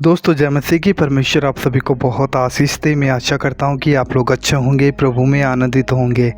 दोस्तों जय मसीह की परमेश्वर आप सभी को बहुत आशीष दे। मैं आशा करता हूँ कि आप लोग अच्छे होंगे, प्रभु में आनंदित होंगे।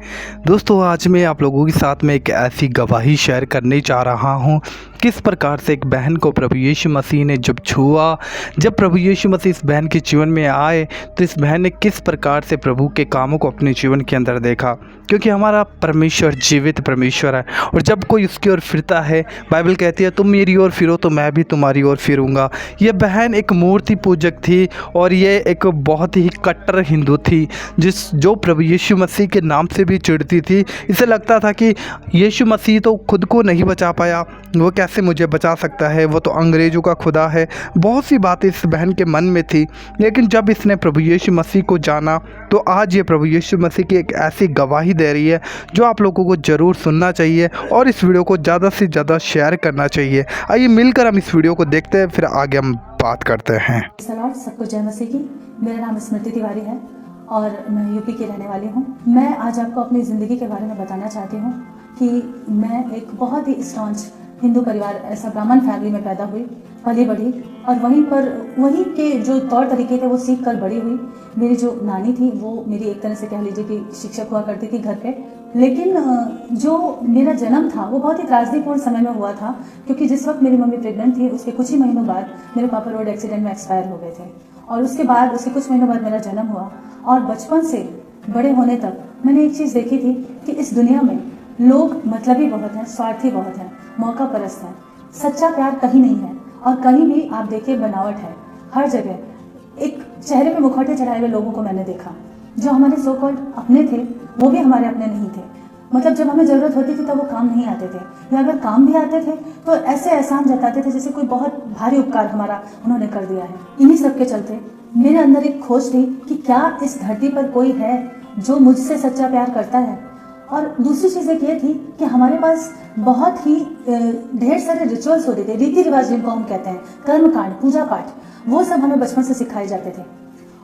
दोस्तों आज मैं आप लोगों के साथ में एक ऐसी गवाही शेयर करने जा रहा हूँ किस प्रकार से एक बहन को प्रभु यीशु मसीह ने जब छुआ, जब प्रभु यीशु मसीह इस बहन के जीवन में आए तो इस बहन ने किस प्रकार से प्रभु के कामों को अपने जीवन के अंदर देखा। क्योंकि हमारा परमेश्वर जीवित परमेश्वर है और जब कोई उसकी ओर फिरता है, बाइबल कहती है तुम मेरी ओर फिरो तो मैं भी तुम्हारी ओर फिरूंगा। ये बहन एक मूर्ति पूजक थी और ये एक बहुत ही कट्टर हिंदू थी जो प्रभु यीशु मसीह के नाम से भी चिढ़ती थी। इसे लगता था कि यीशु मसीह तो खुद को नहीं बचा पाया, वो कैसे मुझे बचा सकता है, वो तो अंग्रेज़ों का खुदा है। बहुत सी बातें इस बहन के मन में थी, लेकिन जब इसने प्रभु यीशु मसीह को जाना तो आज ये प्रभु यीशु मसीह की एक ऐसी गवाही दे रही है जो आप लोगों को ज़रूर सुनना चाहिए और इस वीडियो को ज़्यादा से ज़्यादा शेयर करना चाहिए। आइए मिलकर हम इस वीडियो को देखते हैं, फिर आगे हम बात करते हैं। सलाम, सबको जय मसीह की। मेरा नाम स्मृति तिवारी है और मैं यूपी की रहने वाली हूँ। मैं आज आपको अपनी ज़िंदगी के बारे में बताना चाहती हूँ कि मैं एक बहुत ही स्टॉन्च हिंदू परिवार, ऐसा ब्राह्मण फैमिली में पैदा हुई, पली बढ़ी और वहीं के जो तौर तरीके थे वो सीख कर बड़ी हुई। मेरी जो नानी थी वो मेरी एक तरह से कह लीजिए कि शिक्षक हुआ करती थी घर पे। लेकिन जो मेरा जन्म था वो बहुत ही त्रासदीपूर्ण समय में हुआ था, क्योंकि जिस वक्त मेरी मम्मी प्रेग्नेंट थी उसके कुछ ही महीनों बाद मेरे पापा रोड एक्सीडेंट में एक्सपायर हो गए थे और उसके बाद उसके कुछ महीनों बाद मेरा जन्म हुआ। और बचपन से बड़े होने तक मैंने एक चीज़ देखी थी कि इस दुनिया में लोग मतलबी बहुत हैं, स्वार्थी बहुत हैं, मौका परस्त हैं। सच्चा प्यार कहीं नहीं है और कहीं भी आप देखिए बनावट है। हर जगह एक चेहरे पे मुखौटे चढ़ाए हुए लोगों को मैंने देखा। जो हमारे सो कॉल्ड अपने थे वो भी हमारे अपने नहीं थे। मतलब जब हमें ज़रूरत होती थी तब वो काम नहीं आते थे, या अगर काम भी आते थे तो ऐसे एहसान जताते थे जैसे कोई बहुत भारी उपकार हमारा उन्होंने कर दिया है। इन्हीं सब के चलते मेरे अंदर एक खोज थी कि क्या इस धरती पर कोई है जो मुझसे सच्चा प्यार करता है। और दूसरी चीज़ एक ये थी कि हमारे पास बहुत ही ढेर सारे रिचुअल्स होते थे, रीति रिवाज जिनको हम कहते हैं, कर्मकांड, पूजा पाठ, वो सब हमें बचपन से सिखाए जाते थे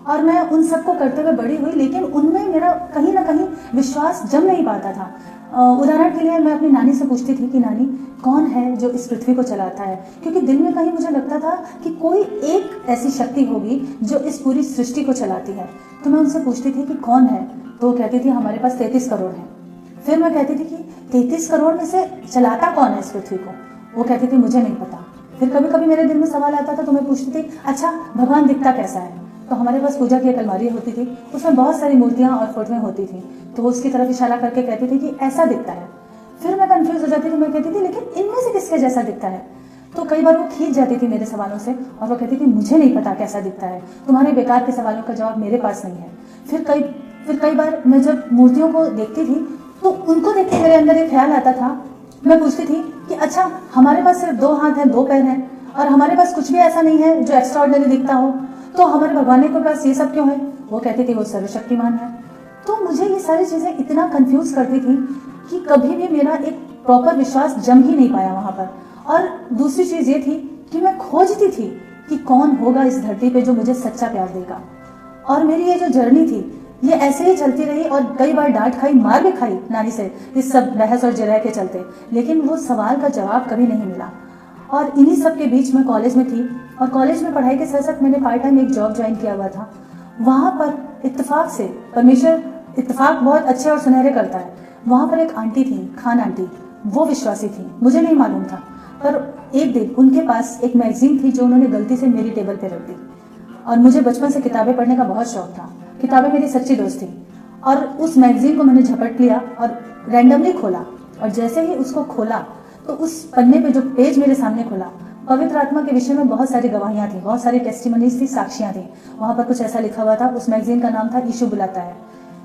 और मैं उन सबको करते हुए बड़ी हुई। लेकिन उनमें मेरा कहीं ना कहीं विश्वास जम नहीं पाता था। उदाहरण के लिए मैं अपनी नानी से पूछती थी कि नानी कौन है जो इस पृथ्वी को चलाता है, क्योंकि दिल में कहीं मुझे लगता था कि कोई एक ऐसी शक्ति होगी जो इस पूरी सृष्टि को चलाती है। तो मैं उनसे पूछती थी कि कौन है, तो वो कहती थी हमारे पास 33 करोड़ है। फिर मैं कहती थी कि 33 करोड़ में से चलाता कौन है इस पृथ्वी को, वो कहती थी मुझे नहीं पता। फिर कभी कभी मेरे दिल में सवाल आता था तो मैं पूछती थी अच्छा भगवान दिखता कैसा है। तो हमारे पास पूजा की एक अलमारी होती थी, उसमें बहुत सारी मूर्तियां और फोटोएं होती थी, तो वो उसकी तरफ इशारा करके कहती थी कि ऐसा दिखता है। फिर मैं कंफ्यूज हो जाती थी, मैं कहती थी लेकिन इनमें से किसके जैसा दिखता है। तो कई बार वो खींच जाती थी मेरे सवालों से और वो कहती थी मुझे नहीं पता कैसा दिखता है, तुम्हारे बेकार के सवालों का जवाब मेरे पास नहीं है। फिर कई बार मैं जब मूर्तियों को देखती थी तो उनको देख के मेरे अंदर एक ख्याल आता था। मैं पूछती थी कि अच्छा हमारे पास सिर्फ 2 हाथ हैं, 2 पैर हैं और हमारे पास कुछ भी ऐसा नहीं है जो एक्स्ट्राऑर्डिनरी दिखता हो, तो हमारे भगवान के पास ये सब क्यों है। वो कहती थी वो सर्वशक्तिमान है। तो मुझे ये सारी चीजें इतना कंफ्यूज करती थी कि कभी भी मेरा एक प्रॉपर विश्वास जम ही नहीं पाया वहां पर। और दूसरी चीज ये थी कि मैं खोजती थी कि कौन होगा इस धरती पे जो मुझे सच्चा प्यार देगा। और मेरी ये जो जर्नी थी ये ऐसे ही चलती रही और कई बार डांट खाई, मार भी खाई नानी से इस सब बहस और जरह के चलते, लेकिन वो सवाल का जवाब कभी नहीं मिला। और इन्हीं सब के बीच मैं कॉलेज में थी और कॉलेज में पढ़ाई के साथ साथ मैंने पार्ट टाइम एक जॉब ज्वाइन किया हुआ था। वहाँ पर इत्तेफाक से, परमेश्वर इत्तेफाक बहुत अच्छे और सुनहरे करता है, वहाँ पर एक आंटी थी, खान आंटी, वो विश्वासी थी, मुझे नहीं मालूम था। पर एक दिन उनके पास एक मैगजीन थी जो उन्होंने गलती से मेरी टेबल पर रख दी। और मुझे बचपन से किताबें पढ़ने का बहुत शौक था, किताबें मेरी सच्ची दोस्त थी। और उस मैगजीन को मैंने झपट लिया और रैंडमली खोला और जैसे ही उसको खोला तो उस पन्ने पे जो पेज मेरे सामने खुला, पवित्र आत्मा के विषय में बहुत सारी गवाहियां थी, बहुत सारी टेस्टिमनीज थी, साक्षियां थी। वहां पर कुछ ऐसा लिखा हुआ था, उस मैगजीन का नाम था यीशु बुलाता है,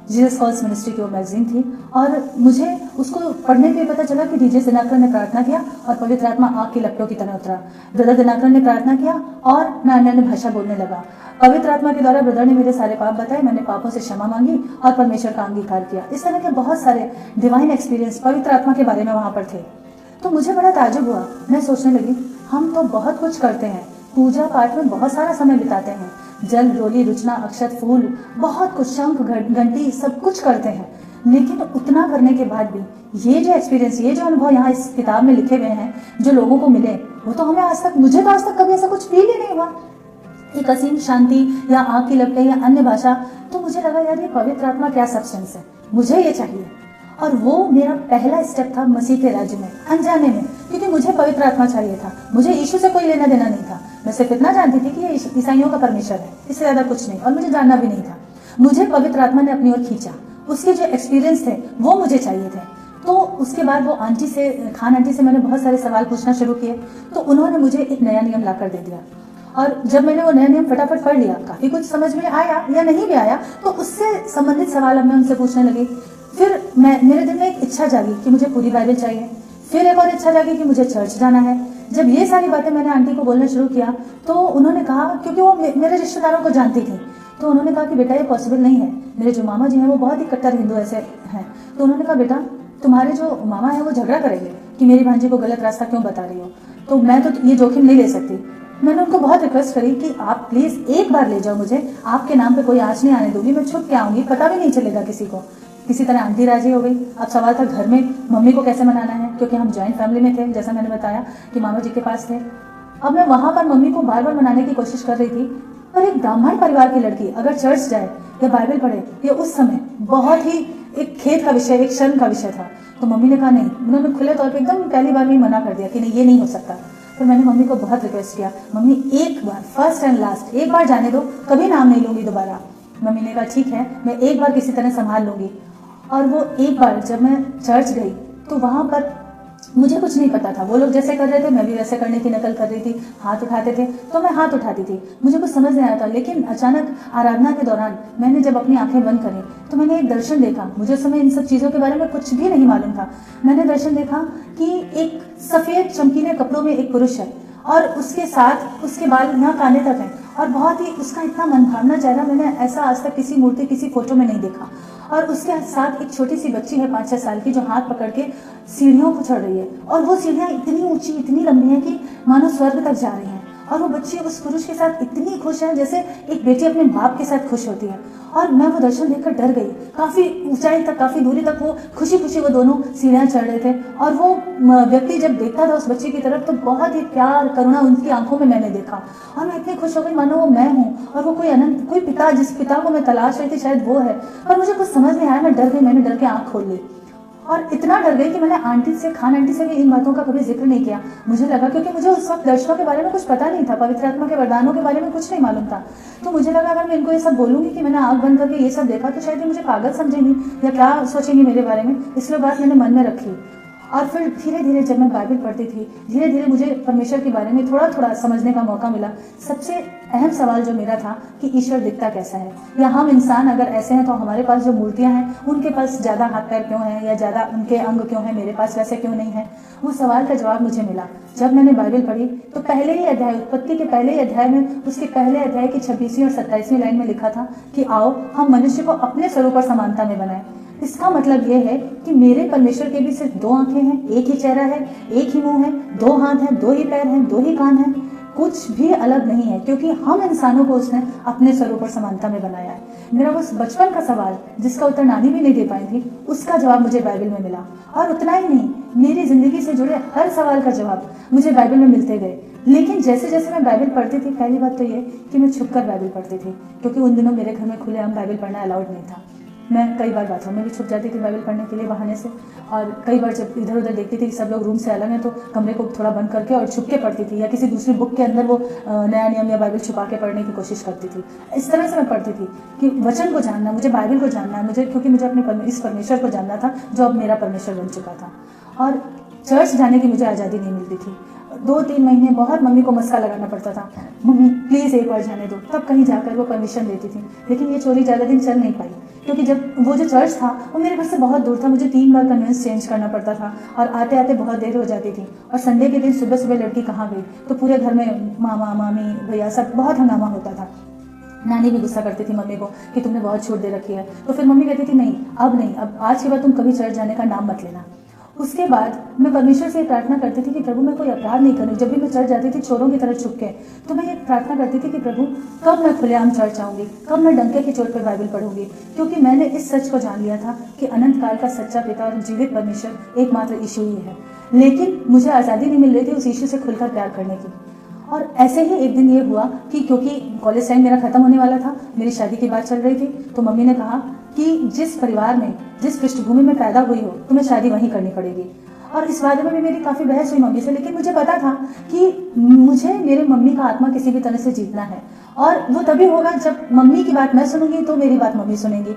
जीसस कॉल्स मिनिस्ट्री की वो मैगजीन थी। और मुझे उसको पढ़ने पे पता चला कि डीजे दिनाकर ने प्रार्थना किया और पवित्र आत्मा आग की लपटों की तरह उतरा। ब्रदर दिनाकर ने प्रार्थना किया और मैं अन्य भाषा बोलने लगा। पवित्र आत्मा के द्वारा ब्रदर ने मेरे सारे पाप बताए, मैंने पापों से क्षमा मांगी और परमेश्वर का अंगीकार किया। इस तरह के बहुत सारे डिवाइन एक्सपीरियंस पवित्र आत्मा के बारे में वहां पर थे। तो मुझे बड़ा ताज्जुब हुआ। मैं सोचने लगी हम तो बहुत कुछ करते हैं, पूजा पाठ में बहुत सारा समय बिताते हैं, जल रोली रुचना अक्षत फूल बहुत कुछ, शंख घंटी सब कुछ करते हैं, लेकिन उतना करने के बाद भी ये जो एक्सपीरियंस, ये जो अनुभव यहाँ इस किताब में लिखे हुए हैं जो लोगों को मिले, वो तो हमें आज तक, मुझे तो आज तक कभी ऐसा कुछ फील ही नहीं हुआ। एक असीम शांति या आग की लपटें या अन्य भाषा, तो मुझे लगा यार ये पवित्र आत्मा क्या सब्सटेंस है, मुझे ये चाहिए। और वो मेरा पहला स्टेप था मसीह के राज्य में, अनजाने में, क्योंकि मुझे पवित्र आत्मा चाहिए था। मुझे यीशु से कोई लेना देना नहीं था, मैं सिर्फ इतना जानती थी कि ये ईसाइयों का परमेश्वर है, इससे ज़्यादा कुछ नहीं, और मुझे जानना भी नहीं था। मुझे पवित्र आत्मा ने अपनी ओर खींचा, उसके जो एक्सपीरियंस थे वो मुझे चाहिए थे। तो उसके बाद वो खान आंटी से मैंने बहुत सारे सवाल पूछना शुरू किए, तो उन्होंने मुझे एक नया नियम ला कर दे दिया। और जब मैंने वो नया नियम फटाफट पढ़ लिया, काफ़ी कुछ समझ में आया या नहीं भी आया, तो उससे संबंधित सवाल अब मैं उनसे पूछने लगी। फिर मेरे दिल में एक इच्छा जागी कि मुझे पूरी बाइबल चाहिए। फिर एक और इच्छा जागी कि मुझे चर्च जाना है। जब ये सारी बातें मैंने आंटी को बोलना शुरू किया, तो उन्होंने कहा, क्योंकि वो मेरे रिश्तेदारों को जानती थी, तो उन्होंने कहा कि बेटा ये पॉसिबल नहीं है। मेरे जो मामा जी हैं वो बहुत ही कट्टर हिंदू ऐसे हैं, तो उन्होंने कहा बेटा तुम्हारे जो मामा हैं वो झगड़ा करेंगे कि मेरी भांजी को गलत रास्ता क्यों बता रही हो, तो मैं तो ये जोखिम नहीं ले सकती। मैंने उनको बहुत रिक्वेस्ट करी कि आप प्लीज़ एक बार ले जाओ मुझे, आपके नाम पे कोई आँच नहीं आने दूंगी, मैं छुप के आऊँगी, पता भी नहीं चलेगा किसी को। किसी तरह आंटी राजी हो गई। अब सवाल था घर में मम्मी को कैसे मनाना है, क्योंकि हम जॉइंट फैमिली में थे, जैसा मैंने बताया कि मामा जी के पास थे। अब मैं वहाँ पर मम्मी को बार बार मनाने की कोशिश कर रही थी, पर एक ब्राह्मण परिवार की लड़की अगर चर्च जाए या बाइबल पढ़े, ये उस समय बहुत ही एक खेद का विषय, एक शर्म का विषय था। तो मम्मी ने कहा नहीं, उन्होंने खुले तौर पे एकदम पहली बार में मना कर दिया कि नहीं, ये नहीं हो सकता। फिर मैंने मम्मी को बहुत रिक्वेस्ट किया, मम्मी एक बार, फर्स्ट एंड लास्ट, एक बार जाने दो, कभी नाम नहीं लूंगी दोबारा। मम्मी ने कहा ठीक है, मैं एक बार किसी तरह संभाल लूंगी। और वो एक बार जब मैं चर्च गई, तो वहाँ पर मुझे कुछ नहीं पता था, वो लोग जैसे कर रहे थे मैं भी वैसे करने की नकल कर रही थी। हाथ उठाते थे तो मैं हाथ उठाती थी, मुझे कुछ समझ नहीं आया था। लेकिन अचानक आराधना के दौरान मैंने जब अपनी आंखें बंद करी, तो मैंने एक दर्शन देखा। मुझे उस समय इन सब चीज़ों के बारे में कुछ भी नहीं मालूम था। मैंने दर्शन देखा कि एक सफ़ेद चमकीले कपड़ों में एक पुरुष है, और उसके साथ उसके बाल यहाँ काने तक हैं, और बहुत ही उसका इतना मनभावना चेहरा मैंने ऐसा आज तक किसी मूर्ति, किसी फोटो में नहीं देखा। और उसके साथ एक छोटी सी बच्ची है 5-6 साल की, जो हाथ पकड़ के सीढ़ियों को चढ़ रही है, और वो सीढ़ियाँ इतनी ऊंची, इतनी लंबी हैं कि मानो स्वर्ग तक जा रही हैं। और वो बच्ची उस पुरुष के साथ इतनी खुश है जैसे एक बेटी अपने बाप के साथ खुश होती है। और मैं वो दर्शन देखकर डर गई। काफ़ी ऊंचाई तक, काफ़ी दूरी तक वो खुशी खुशी वो दोनों सीढ़ियाँ चढ़ रहे थे। और वो व्यक्ति जब देखता था उस बच्ची की तरफ, तो बहुत ही प्यार, करुणा उनकी आंखों में मैंने देखा। और मैं इतनी खुश हो गई मानो वो मैं हूँ, और वो कोई अनंत, कोई पिता, जिस पिता को मैं तलाश रही थी शायद वो है। पर मुझे कुछ समझ नहीं आया, मैं डर गई, मैंने डर के आँख खोल ली। और इतना डर गई कि मैंने खान आंटी से भी इन बातों का कभी जिक्र नहीं किया। मुझे लगा, क्योंकि मुझे उस वक्त दर्शनों के बारे में कुछ पता नहीं था, पवित्र आत्मा के वरदानों के बारे में कुछ नहीं मालूम था। तो मुझे लगा अगर मैं इनको ये सब बोलूंगी कि मैंने आँख बंद करके ये सब देखा, तो शायद ये मुझे पागल समझेंगी या क्या सोचेंगी मेरे बारे में। इसलिए बात मैंने मन में रखी। और फिर धीरे धीरे जब मैं बाइबल पढ़ती थी, धीरे धीरे मुझे परमेश्वर के बारे में थोड़ा थोड़ा समझने का मौका मिला। सबसे अहम सवाल जो मेरा था कि ईश्वर दिखता कैसा है, या हम इंसान अगर ऐसे हैं तो हमारे पास जो मूर्तियां हैं उनके पास ज़्यादा हाथ पैर क्यों हैं, या ज़्यादा उनके अंग क्यों हैं, मेरे पास वैसे क्यों नहीं है। वो सवाल का जवाब मुझे मिला जब मैंने बाइबल पढ़ी। तो पहले ही अध्याय, उत्पत्ति के पहले ही अध्याय में, उसके पहले अध्याय की 26वीं और 27वीं लाइन में लिखा था कि आओ हम मनुष्य को अपने स्वरूप और समानता में बनाएं। इसका मतलब ये है कि मेरे परमेश्वर के भी सिर्फ 2 आंखें हैं, एक ही चेहरा है, एक ही मुंह है, 2 हाथ हैं, 2 ही पैर हैं, 2 ही कान हैं, कुछ भी अलग नहीं है, क्योंकि हम इंसानों को उसने अपने स्वरूप और समानता में बनाया है। मेरा उस बचपन का सवाल, जिसका उत्तर नानी भी नहीं दे पाई थी, उसका जवाब मुझे बाइबल में मिला। और उतना ही नहीं, मेरी जिंदगी से जुड़े हर सवाल का जवाब मुझे बाइबल में मिलते गए। लेकिन जैसे जैसे मैं बाइबल पढ़ती थी, पहली बात तो ये कि मैं छुपकर बाइबल पढ़ती थी, क्योंकि उन दिनों मेरे घर में खुलेआम बाइबल पढ़ना अलाउड नहीं था। मैं कई बार बाथरूम में भी छुप जाती थी बाइबल पढ़ने के लिए बहाने से। और कई बार जब इधर उधर देखती थी कि सब लोग रूम से अलग हैं, तो कमरे को थोड़ा बंद करके और छुप के पढ़ती थी, या किसी दूसरी बुक के अंदर वो नया नियम या बाइबल छुपा के पढ़ने की कोशिश करती थी। इस तरह से मैं पढ़ती थी कि वचन को जानना, मुझे बाइबल को जानना है, मुझे, क्योंकि मुझे अपने इस परमेश्वर को जानना था जो अब मेरा परमेश्वर बन चुका था। और चर्च जाने की मुझे आज़ादी नहीं मिलती थी। 2-3 महीने बहुत मम्मी को मस्का लगाना पड़ता था, मम्मी प्लीज़ एक बार जाने दो, तब कहीं जाकर वो परमिशन देती थी। लेकिन ये चोरी ज़्यादा दिन चल नहीं पाई, क्योंकि जब वो जो चर्च था वो मेरे घर से बहुत दूर था, मुझे 3 बार कन्वेंस चेंज करना पड़ता था, और आते आते बहुत देर हो जाती थी। और संडे के दिन सुबह सुबह लड़की कहाँ गई, तो पूरे घर में मामा मामी भैया सब बहुत हंगामा होता था। नानी भी गुस्सा करती थी मम्मी को कि तुमने बहुत छूट दे रखी है। तो फिर मम्मी कहती थी नहीं, अब आज के बाद तुम कभी चर्च जाने का नाम मत लेना। उसके बाद मैं परमेश्वर से प्रार्थना करती थी कि प्रभु मैं कोई अपराध नहीं करूँ। जब भी मैं चर्च जाती थी चोरों की तरह छुप के, तो मैं ये प्रार्थना करती थी कि प्रभु कब मैं खुलेआम चर्च आऊँगी, कब मैं डंके की चोट पर बाइबल पढ़ूंगी, क्योंकि मैंने इस सच को जान लिया था कि अनंत काल का सच्चा पिता और जीवित परमेश्वर एकमात्र यीशु ही है। लेकिन मुझे आज़ादी नहीं मिल रही थी उस यीशु से खुलकर प्यार करने की। और ऐसे ही एक दिन ये हुआ कि क्योंकि कॉलेज टाइम मेरा खत्म होने वाला था, मेरी शादी की बात चल रही थी, तो मम्मी ने कहा कि जिस परिवार में, जिस पृष्ठभूमि में पैदा हुई हो, तुम्हें शादी वहीं करनी पड़ेगी। और इस बारे में भी मेरी काफ़ी बहस हुई मम्मी से, लेकिन मुझे पता था कि मुझे मेरे मम्मी का आत्मा किसी भी तरह से जीतना है, और वो तभी होगा जब मम्मी की बात मैं सुनूंगी तो मेरी बात मम्मी सुनेंगी।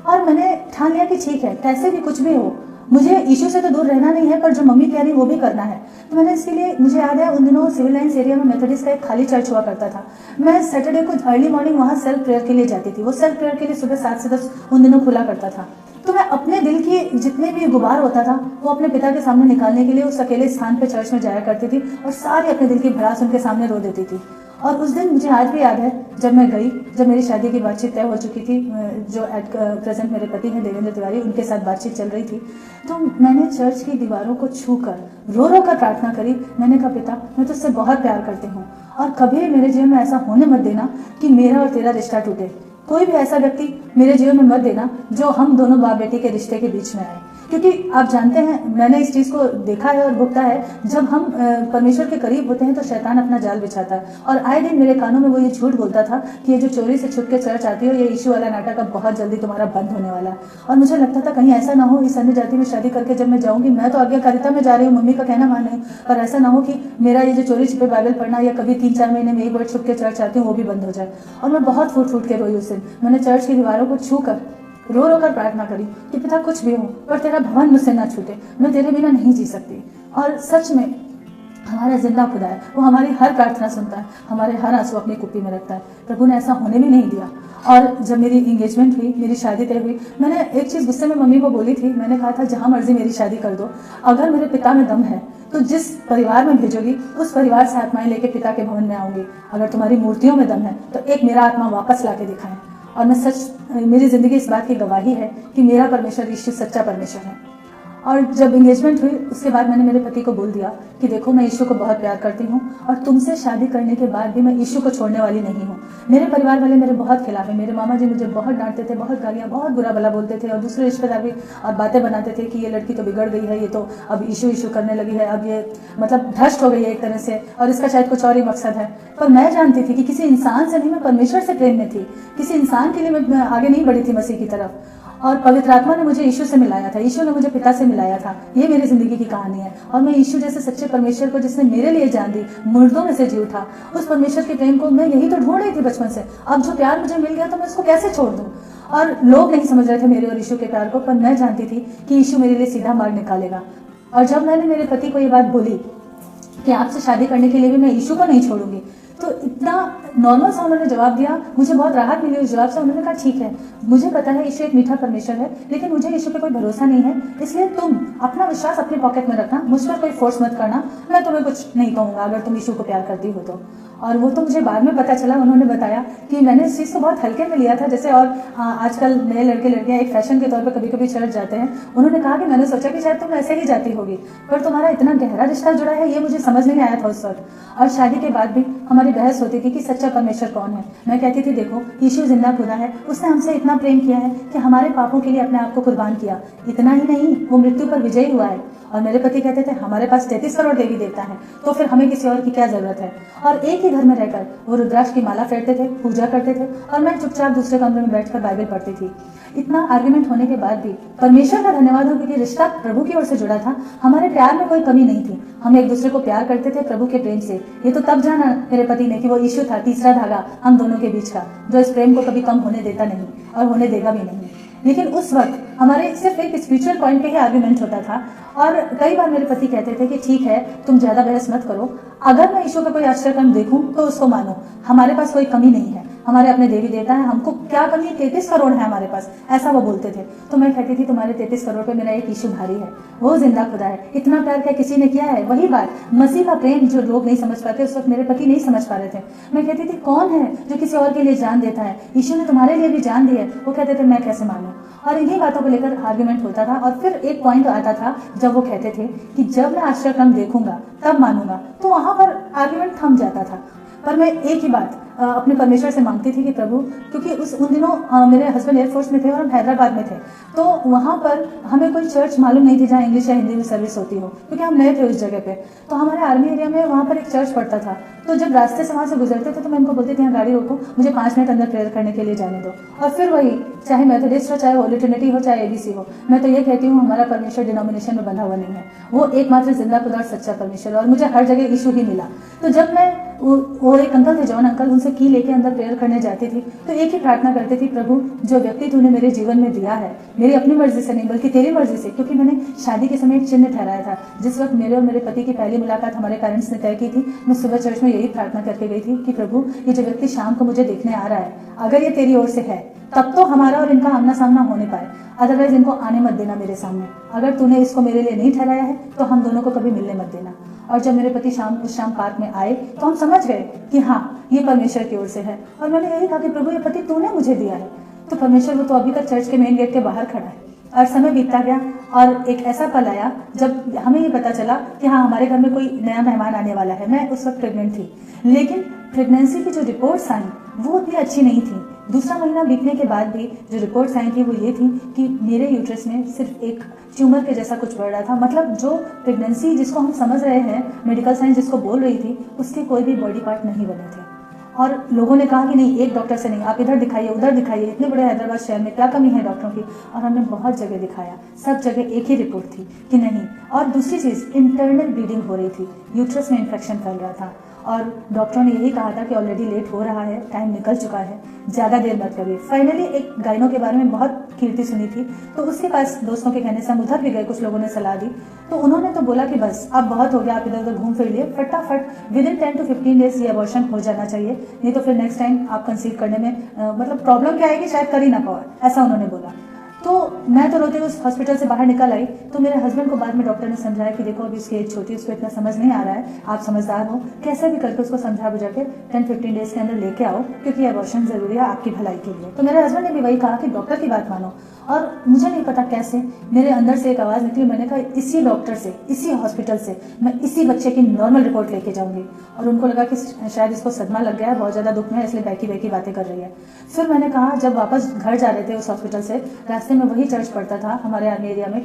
और मैंने ठान लिया कि ठीक है, कैसे भी कुछ भी हो, मुझे इशू से तो दूर रहना नहीं है, पर जो मम्मी कह रही वो भी करना है। तो मैंने इसके लिए, मुझे याद है उन दिनों सिविल लाइन्स एरिया में मेथोडिस्ट का एक खाली चर्च हुआ करता था। मैं सैटरडे को अर्ली मॉर्निंग वहाँ सेल्फ प्रेयर के लिए जाती थी। वो सेल्फ प्रेयर के लिए सुबह 7 से 10 उन दिनों खुला करता था। तो मैं अपने दिल की जितने भी गुबार होता था वो अपने पिता के सामने निकालने के लिए उस अकेले स्थान पे चर्च में जाया करती थी, और सारी अपने दिल की भड़ास उनके सामने रो देती थी। और उस दिन मुझे आज भी याद है, जब मैं गई, जब मेरी शादी की बातचीत तय हो चुकी थी, जो एट प्रेजेंट मेरे पति हैं देवेंद्र तिवारी, उनके साथ बातचीत चल रही थी, तो मैंने चर्च की दीवारों को छूकर रो रो कर प्रार्थना करी। मैंने कहा, पिता, मैं तुझसे बहुत प्यार करती हूँ, और कभी मेरे जीवन में ऐसा होने मत देना कि मेरा और तेरा रिश्ता टूटे। कोई भी ऐसा व्यक्ति मेरे जीवन में मत देना जो हम दोनों बाप बेटी के रिश्ते के बीच में आए। क्योंकि आप जानते हैं, मैंने इस चीज़ को देखा है और भुगता है, जब हम परमेश्वर के करीब होते हैं तो शैतान अपना जाल बिछाता है। और आए दिन मेरे कानों में वो ये झूठ बोलता था कि ये जो चोरी से छुप के चर्च आती हो, ये यीशु वाला नाटक अब बहुत जल्दी तुम्हारा बंद होने वाला है। और मुझे लगता था कहीं ऐसा ना हो, इस अन्य जाति में शादी करके जब मैं जाऊंगी, मैं तो आज्ञाकारिता में जा रही हूँ, मम्मी का कहना मान रही हूँ, पर ऐसा ना हो कि मेरा ये जो चोरी छिपे बाइबल पढ़ना या कभी 3-4 महीने में एक बार छुप के चर्च आती हूँ वो भी बंद हो जाए। और मैं बहुत फूट फूट के रोई उस दिन। मैंने चर्च की दीवारों को छू कर रो रो कर प्रार्थना करी कि पिता, कुछ भी हो पर तेरा भवन मुझसे ना छूटे, मैं तेरे बिना नहीं जी सकती। और सच में हमारा जिंदा खुदा है, वो हमारी हर प्रार्थना सुनता है, हमारे हर आंसू अपनी कुप्पी में रखता है। प्रभु ने ऐसा होने भी नहीं दिया। और जब मेरी इंगेजमेंट हुई, मेरी शादी तय हुई, मैंने एक चीज़ गुस्से में मम्मी को बोली थी। मैंने कहा था, जहाँ मर्जी मेरी शादी कर दो, अगर मेरे पिता में दम है तो जिस परिवार में भेजोगी उस परिवार से आत्माएं लेके पिता के भवन में आऊंगी। अगर तुम्हारी मूर्तियों में दम है तो एक मेरा आत्मा वापस ला के दिखाएं। और मैं सच, मेरी जिंदगी इस बात की गवाही है कि मेरा परमेश्वर यीशु सच्चा परमेश्वर है। और जब एंगेजमेंट हुई उसके बाद मैंने मेरे पति को बोल दिया कि देखो, मैं यीशु को बहुत प्यार करती हूँ, और तुमसे शादी करने के बाद भी मैं यीशु को छोड़ने वाली नहीं हूँ। मेरे परिवार वाले मेरे बहुत खिलाफ हैं। मेरे मामा जी मुझे बहुत डांटते थे, बहुत गालियाँ, बहुत बुरा भला बोलते थे, और दूसरे रिश्तेदार भी और बातें बनाते थे कि ये लड़की तो बिगड़ गई है, ये तो अब यीशु करने लगी है, अब ये मतलब भ्रष्ट हो गई है एक तरह से, और इसका शायद कुछ और ही मकसद है। पर मैं जानती थी कि किसी इंसान से नहीं, मैं परमेश्वर से प्रेम में थी। किसी इंसान के लिए मैं आगे नहीं बढ़ी थी मसीह की तरफ। और पवित्र आत्मा ने मुझे यीशु से मिलाया था, यीशु ने मुझे पिता से मिलाया था। ये मेरी जिंदगी की कहानी है। और मैं यीशु जैसे सच्चे परमेश्वर को, जिसने मेरे लिए जान दी, मुर्दों में से जी उठा, उस परमेश्वर के प्रेम को मैं यही तो ढूंढ रही थी बचपन से। अब जो प्यार मुझे मिल गया तो मैं उसको कैसे छोड़ दूं। और लोग नहीं समझ रहे थे मेरे और यीशु के प्यार को, पर मैं जानती थी कि यीशु मेरे लिए सीधा मार्ग निकालेगा। और जब मैंने मेरे पति को ये बात बोली कि आपसे शादी करने के लिए भी मैं यीशु को नहीं छोड़ूंगी, तो इतना नॉर्मल सा उन्होंने जवाब दिया। मुझे बहुत राहत मिली उस जवाब से। उन्होंने कहा, ठीक है, मुझे पता है यीशु एक मीठा परमेश्वर है, लेकिन मुझे यीशु पे कोई भरोसा नहीं है, इसलिए तुम अपना विश्वास अपने पॉकेट में रखना, मुझ पर कोई फोर्स मत करना, मैं तुम्हें कुछ नहीं कहूँगा अगर तुम यीशु को प्यार करती हो तो। और वो तो मुझे बाद में पता चला, उन्होंने बताया कि मैंने इस चीज़ को बहुत हल्के में लिया था, जैसे और आजकल नए लड़के लड़कियां एक फैशन के तौर पर कभी कभी चर्च जाते हैं। उन्होंने कहा कि मैंने सोचा कि शायद तुम ऐसे ही जाती होगी, पर तुम्हारा इतना गहरा रिश्ता जुड़ा है, ये मुझे समझ नहीं आया था उस वक्त। और शादी के बाद भी हमारी बहस होती थी कि सच्चा परमेश्वर कौन है। मैं कहती थी, देखो, यीशु जिंदा खुदा है, उसने हमसे इतना प्रेम किया है कि हमारे पापों के लिए अपने आप को कुर्बान किया। इतना ही नहीं, वो मृत्यु पर विजयी हुआ है। और मेरे पति कहते थे, हमारे पास 33 करोड़ देवी देवता है, तो फिर हमें किसी और की क्या जरूरत है। और एक ही घर में रहकर वो रुद्राक्ष की माला फेरते थे, पूजा करते थे, और मैं चुपचाप दूसरे कमरे में बैठकर बाइबल पढ़ती थी। इतना आर्ग्यूमेंट होने के बाद भी परमेश्वर का धन्यवाद हो, क्योंकि रिश्ता प्रभु की ओर से जुड़ा था। हमारे प्यार में कोई कमी नहीं थी, हम एक दूसरे को प्यार करते थे प्रभु के प्रेम से। ये तो तब जाना मेरे पति ने कि वो यीशु था, तीसरा धागा हम दोनों के बीच का, जो इस प्रेम को कभी कम होने देता नहीं और होने देगा भी नहीं। लेकिन उस वक्त हमारे सिर्फ एक स्पिरिचुअल पॉइंट पे ही आर्ग्यूमेंट होता था। और कई बार मेरे पति कहते थे कि ठीक है, तुम ज्यादा बहस मत करो, अगर मैं यीशु का कोई आश्चर्यकर्म देखूं तो उसको मानो, हमारे पास कोई कमी नहीं है, हमारे अपने देवी देवता है, हमको क्या कमी है, 33 करोड़ है हमारे पास, ऐसा वो बोलते थे। तो मैं कहती थी, तुम्हारे 33 करोड़ पे मेरा एक यीशु भारी है, वो जिंदा खुदा है। इतना प्यार क्या किसी ने किया है। वही बात, मसीह का प्रेम जो लोग नहीं समझ पाते, उस वक्त मेरे पति नहीं समझ पा रहे थे। मैं कहती थी, कौन है जो किसी और के लिए जान देता है, यीशु ने तुम्हारे लिए भी जान दी है। वो कहते थे, मैं कैसे मानूं। और इन्हीं बातों को लेकर आर्ग्यूमेंट होता था। और फिर एक पॉइंट आता था जब वो कहते थे कि जब मैं आश्चर्यकर्म देखूंगा तब मानूंगा, तो वहां पर आर्ग्यूमेंट थम जाता था। पर मैं एक ही बात अपने परमेश्वर से मांगती थी कि प्रभु, क्योंकि उन दिनों मेरे हस्बैंड एयरफोर्स में थे और हम हैदराबाद में थे, तो वहाँ पर हमें कोई चर्च मालूम नहीं थी जहाँ इंग्लिश या हिंदी में सर्विस होती हो, क्योंकि हम नए थे उस जगह पे। तो हमारे आर्मी एरिया में वहाँ पर एक चर्च पड़ता था, तो जब रास्ते से वहाँ से गुजरते थे तो मैं उनको बोलती थी, यहाँ गाड़ी रोको, मुझे 5 मिनट अंदर प्रेयर करने के लिए जाने दो। और फिर वही, चाहे मेथोडिस्ट हो, चाहे होली ट्रिनिटी हो, चाहे एबीसी हो, मैं तो ये कहती हूँ हमारा परमेश्वर डिनोमिनेशन में बंधा हुआ नहीं है, वो एकमात्र जिंदा खुदा और सच्चा परमेश्वर। और मुझे हर जगह यीशु ही मिला। तो जब मैं वो एक अंकल थे, जॉन अंकल, उनसे की लेके अंदर प्रेयर करने जाती थी, तो एक ही प्रार्थना करती थी, प्रभु जो व्यक्ति तूने मेरे जीवन में दिया है, मेरी अपनी मर्जी से नहीं बल्कि तेरी मर्जी से, क्योंकि मैंने शादी के समय एक चिन्ह ठहराया था। जिस वक्त मेरे और मेरे पति की पहली मुलाकात हमारे पेरेंट्स ने तय की थी, मैं सुबह चर्च में यही प्रार्थना करके गई थी कि प्रभु ये जो व्यक्ति शाम को मुझे देखने आ रहा है, अगर ये तेरी ओर से है तब तो हमारा और इनका आमना सामना होने पाए, अदरवाइज इनको आने मत देना मेरे सामने। अगर तूने इसको मेरे लिए नहीं ठहराया है तो हम दोनों को कभी मिलने मत देना। और जब मेरे पति उस शाम पार्क में आए तो हम समझ गए कि हाँ, ये परमेश्वर की ओर से है। और मैंने यही कहा कि प्रभु ये पति तूने मुझे दिया है। तो परमेश्वर वो तो अभी तक चर्च के मेन गेट के बाहर खड़ा है। और समय बीतता गया और एक ऐसा पल आया जब हमें ये पता चला कि हाँ, हमारे घर में कोई नया मेहमान आने वाला है। मैं उस वक्त प्रेग्नेंट थी, लेकिन प्रेगनेंसी की जो रिपोर्ट्स आई वो उतनी अच्छी नहीं थी। दूसरा महीना बीतने के बाद भी जो रिपोर्ट्स आई थी वो ये थी कि मेरे यूट्रस में सिर्फ एक ट्यूमर के जैसा कुछ बढ़ रहा था। मतलब जो प्रेगनेंसी जिसको हम समझ रहे हैं, मेडिकल साइंस जिसको बोल रही थी, उसके कोई भी बॉडी पार्ट नहीं बने थे। और लोगों ने कहा कि नहीं, एक डॉक्टर से नहीं, आप इधर दिखाइए, उधर दिखाइए, इतने बड़े हैदराबाद शहर में क्या कमी है डॉक्टरों की। और हमने बहुत जगह दिखाया, सब जगह एक ही रिपोर्ट थी कि नहीं। और दूसरी चीज़, इंटरनल ब्लीडिंग हो रही थी, यूट्रस में इन्फेक्शन फैल रहा था। और डॉक्टरों ने यही कहा था कि ऑलरेडी लेट हो रहा है, टाइम निकल चुका है, ज़्यादा देर मत करिए। फाइनली एक गायनों के बारे में बहुत कीर्ति सुनी थी, तो उसके पास दोस्तों के कहने से हम उधर भी गए, कुछ लोगों ने सलाह दी। तो उन्होंने तो बोला कि बस अब बहुत हो गया, आप इधर उधर घूम फिर लिए, फटाफट विदिन 10 to 15 डेज ये अबॉर्शन हो जाना चाहिए, नहीं तो फिर नेक्स्ट टाइम आप कंसीव करने में मतलब प्रॉब्लम क्या आएगी, शायद कर ही ना पाओ, ऐसा उन्होंने बोला। तो मैं तो रोते हुए उस हॉस्पिटल से बाहर निकल आई। तो मेरे हस्बैंड को बाद में डॉक्टर ने समझाया कि देखो अभी इसकी एज छोटी है, उसको इतना समझ नहीं आ रहा है, आप समझदार हो, कैसे भी करके उसको समझा बुझा के 10-15 डेज के अंदर लेके आओ, क्योंकि अबॉर्शन जरूरी है आपकी भलाई के लिए। तो मेरे हस्बैंड ने भी वही कहा कि डॉक्टर की बात मानो। और मुझे नहीं पता कैसे मेरे अंदर से एक आवाज़ निकली, मैंने कहा इसी डॉक्टर से, इसी हॉस्पिटल से मैं इसी बच्चे की नॉर्मल रिपोर्ट लेके जाऊंगी। और उनको लगा कि शायद इसको सदमा लग गया है, बहुत ज़्यादा दुख में है, इसलिए बैकी बैकी बातें कर रही है। फिर मैंने कहा, जब वापस घर जा रहे थे उस हॉस्पिटल से, रास्ते में वही चर्च पड़ता था हमारे आर्मी एरिया में,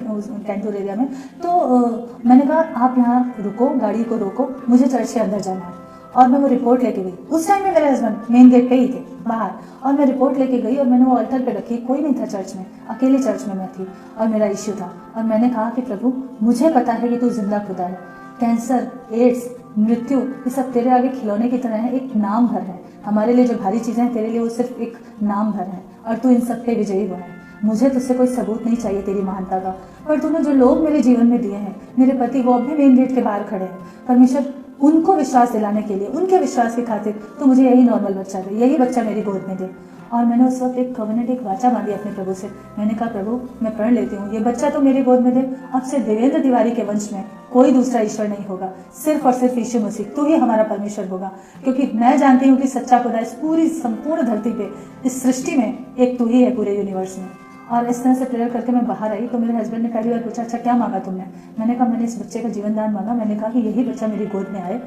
कैंटूर एरिया में। तो मैंने कहा आप यहाँ रुको, गाड़ी को रोको, मुझे चर्च के अंदर जाना है। और मैं वो रिपोर्ट लेके गई। उस टाइम में मेरे हस्बैंड मेन गेट पे ही थे बाहर, और मैं रिपोर्ट लेके गई और मैंने वो अल्टर पे रखी। कोई नहीं था चर्च में, अकेले चर्च में मैं थी और मेरा इश्यू था। और मैंने कहा कि प्रभु मुझे पता है कि तू जिंदा खुदा है, कैंसर, एड्स, मृत्यु, ये सब तेरे आगे खिलौने की तरह है, एक नाम भर है। हमारे लिए जो भारी चीजें हैं तेरे लिए वो सिर्फ एक नाम भर है, और तू इन सब पे विजयी हुआ है। मुझे तुझसे कोई सबूत नहीं चाहिए तेरी महानता का, पर तूने जो लोग मेरे जीवन में दिए हैं, मेरे पति वो अभी मेन गेट के बाहर खड़े हैं, परमेश्वर उनको विश्वास दिलाने के लिए, उनके विश्वास की खातिर तो मुझे यही नॉर्मल बच्चा दे, यही बच्चा मेरी गोद में दे। और मैंने उस वक्त एक कवर्नेट, एक वाचा बांधी अपने प्रभु से। मैंने कहा प्रभु मैं प्रण लेती हूँ, ये बच्चा तो मेरी गोद में दे, अब से देवेंद्र तिवारी के वंश में कोई दूसरा ईश्वर नहीं होगा, सिर्फ और सिर्फ यीशु मसीह तू ही हमारा परमेश्वर होगा। क्योंकि मैं जानती हूँ कि सच्चा खुदा इस पूरी संपूर्ण धरती पे, इस सृष्टि में एक तू ही है पूरे यूनिवर्स में। और इस तरह से प्रेयर करके मैं बाहर आई तो मेरे हस्बैंड ने पहली बार पूछा, अच्छा क्या मांगा तुमने? मैंने कहा मैंने इस बच्चे का जीवन दान मांगा। मैंने कहा कि यही बच्चा मेरी गोद में आए,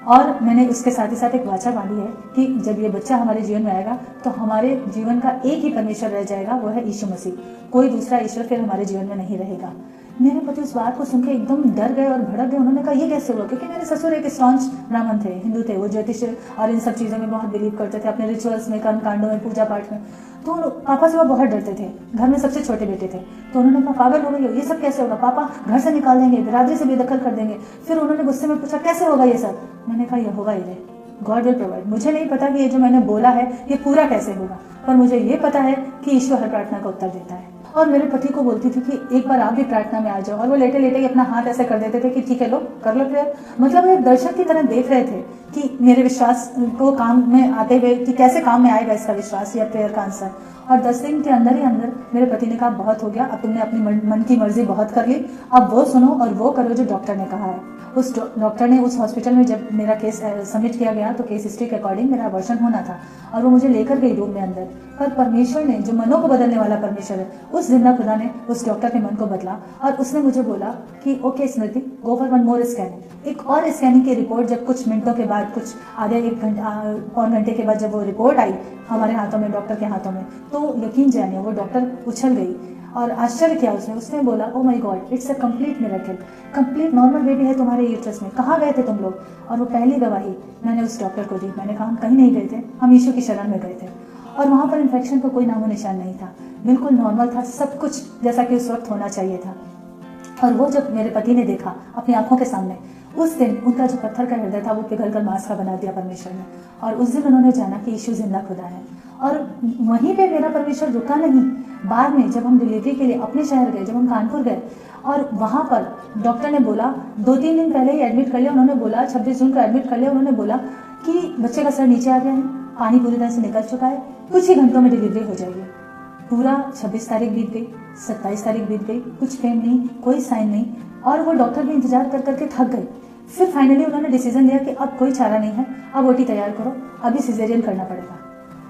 और मैंने उसके साथ ही साथ एक वाचा बांधी है कि जब ये बच्चा हमारे जीवन में आएगा तो हमारे जीवन का एक ही परमेश्वर रह जाएगा, वो है यीशु मसीह। कोई दूसरा ईश्वर फिर हमारे जीवन में नहीं रहेगा। मेरे पति उस बात को सुन के एकदम डर गए और भड़क गए। उन्होंने कहा ये कैसे हुआ? क्योंकि मेरे ससुर एक स्टॉन्च ब्राह्मण थे, हिंदू थे, वो ज्योतिष और इन सब चीज़ों में बहुत बिलीव करते थे, अपने रिचुअल्स में, कर्म कांडों में, पूजा पाठ में। तो पापा से वो बहुत डरते थे, घर में सबसे छोटे बेटे थे। तो उन्होंने कहा पागल हो गई हो, ये सब कैसे होगा? पापा घर से निकाल देंगे, बिरादरी से बेदखल कर देंगे। फिर उन्होंने गुस्से में पूछा कैसे होगा ये सब? मैंने कहा ये होगा, ये गॉड विल प्रोवाइड। मुझे नहीं पता कि ये जो मैंने बोला है ये पूरा कैसे होगा, पर मुझे ये पता है कि ईश्वर हर प्रार्थना का उत्तर देता है। और मेरे पति को बोलती थी कि एक बार आप भी प्रार्थना में आ जाओ, और वो लेटे लेटे ही अपना हाथ ऐसे कर देते थे कि ठीक है लो कर लो प्रेयर। मतलब वो एक दर्शक की तरह देख रहे थे कि मेरे विश्वास को काम में आते हुए कि कैसे काम में आएगा इसका विश्वास या प्रेयर का आंसर। और 10 दिन के अंदर ही अंदर मेरे पति ने कहा बहुत हो गया, अब तुमने अपनी मन की मर्जी बहुत कर ली, अब वो सुनो और वो करो जो डॉक्टर ने कहा है। उस डॉक्टर ने उस हॉस्पिटल में जब मेरा केस सबमिट किया गया तो केस हिस्ट्री के अकॉर्डिंग मेरा अबॉर्शन होना था और वो मुझे लेकर गई रूम में अंदर। पर परमेश्वर ने, जो मनों को बदलने वाला परमेश्वर है, उस जिंदा खुदा ने उस डॉक्टर के मन को बदला और उसने मुझे बोला कि okay Smriti, go for one more scanning. एक और स्कैनिंग की रिपोर्ट जब कुछ मिनटों के बाद, कुछ आधे एक घंटा पौन घंटे के बाद जब वो रिपोर्ट आई हमारे हाथों में, डॉक्टर के हाथों में, तो यकीन जानिए वो डॉक्टर उछल गई और आश्चर्य किया उसने बोला oh my God, it's a complete miracle, complete normal baby है तुम्हारे यूट्रस में, कहाँ गए थे तुम लोग। और वो पहली गवाही मैंने उस डॉक्टर को दी। मैंने कहा हम कहीं नहीं गए थे, हम यीशु की शरण में गए थे और वहाँ पर इन्फेक्शन का कोई नामो निशान नहीं था, बिल्कुल नॉर्मल था, सब कुछ जैसा कि उस वक्त होना चाहिए था। और वो जब मेरे पति ने देखा अपनी आंखों के सामने, उस दिन उनका जो पत्थर का हृदय था वो पिघल कर मांस का बना दिया परमेश्वर ने। और उस दिन उन्होंने जाना कि यीशु जिंदा खुदा है। और वहीं पे मेरा परमेश्वर रुका नहीं। बाद में जब हम डिलीवरी के लिए अपने शहर गए, जब हम कानपुर गए और वहाँ पर डॉक्टर ने बोला, 2-3 दिन पहले ही एडमिट कर लिया उन्होंने, बोला 26 जून को एडमिट कर लिया उन्होंने, बोला कि बच्चे का सर नीचे आ गया है, पानी पूरी तरह से निकल चुका है, कुछ ही घंटों में डिलीवरी हो जाएगी। पूरा 26 तारीख बीत गई, 27 तारीख बीत गई, कुछ फेम नहीं, कोई साइन नहीं, और वो डॉक्टर भी इंतजार कर करके थक गए। फिर फाइनली उन्होंने डिसीजन लिया कि अब कोई चारा नहीं है, अब ओटी तैयार करो, अभी सिजेरियन करना पड़ेगा।